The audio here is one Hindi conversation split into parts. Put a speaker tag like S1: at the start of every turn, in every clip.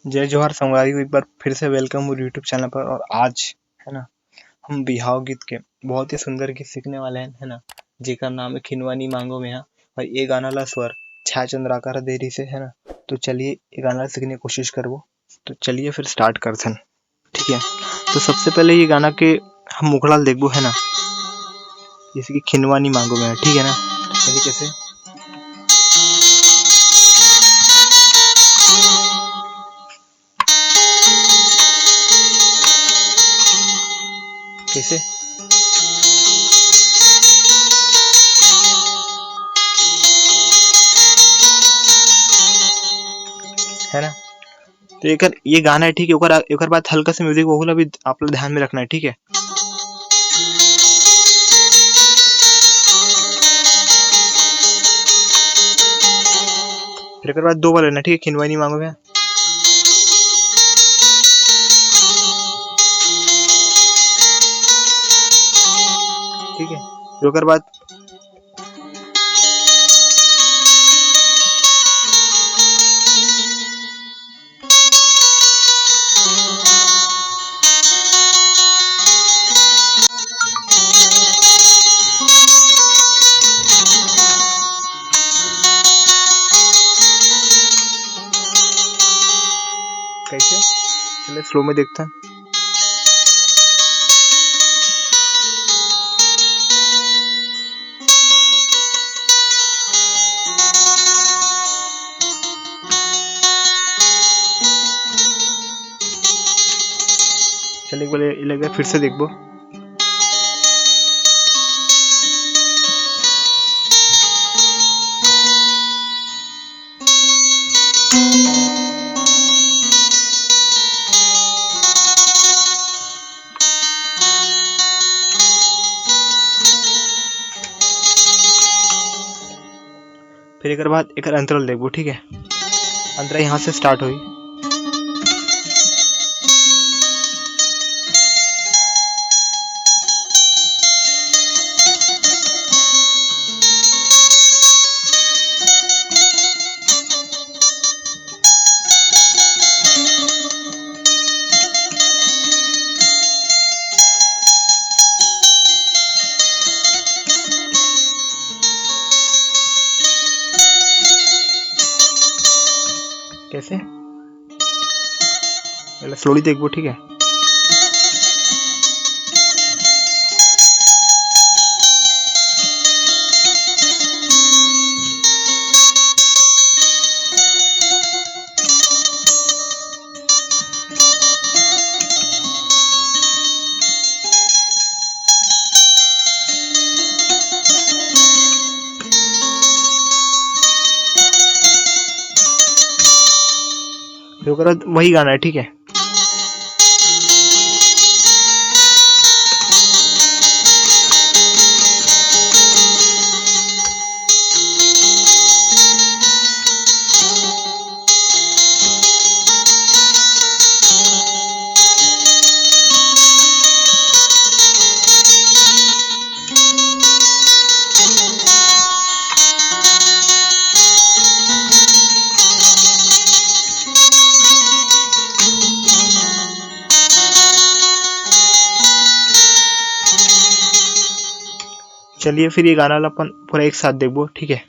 S1: जय जोहार संगवारी, एक बार फिर से वेलकम हो यूट्यूब चैनल पर। और आज है ना हम बिहाव गीत के बहुत ही सुंदर गीत सीखने वाले हैं, है ना, जेकर नाम है खिनवानी मांगो में। और ये गाना ला स्वर छाया चंद्राकर देरी से, है ना। तो चलिए ये गाना सीखने की कोशिश करबो। तो चलिए फिर स्टार्ट करते हैं, ठीक है। तो सबसे पहले ये गाना के हम मुखड़ाल देखबो, है ना, जैसे कि खिनवानी मांगो में है, ठीक है ना। चलिए कैसे कैसे है ना। तो ये गाना है, ठीक है। एक बाद हल्का सा म्यूजिक वो भी आप लोग ध्यान में रखना है, ठीक है। फिर एक बाद दो बार लेना, ठीक है, खिनवानी मांगो में। ठीक है, फिर बाद कैसे, चलिए स्लो में देखते हैं। चलिए एक बार ये लग फिर से देखबो। फिर एक बाद एक अंतराल देखबो, ठीक है। अंतराल यहाँ से स्टार्ट हुई, कैसे पहले स्लोली देखबो, ठीक है। वही गाना है, ठीक है। चलिए फिर ये गाना अपन पूरा एक साथ देखबो, ठीक है।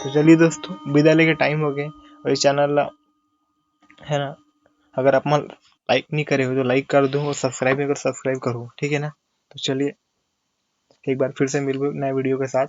S1: तो चलिए दोस्तों, विदा लेके टाइम हो गए। और इस चैनल ला है ना, अगर आप मन लाइक नहीं करे हो तो लाइक कर दो, और सब्सक्राइब नहीं कर सब्सक्राइब करो, ठीक है ना। तो चलिए एक बार फिर से मिल नए वीडियो के साथ।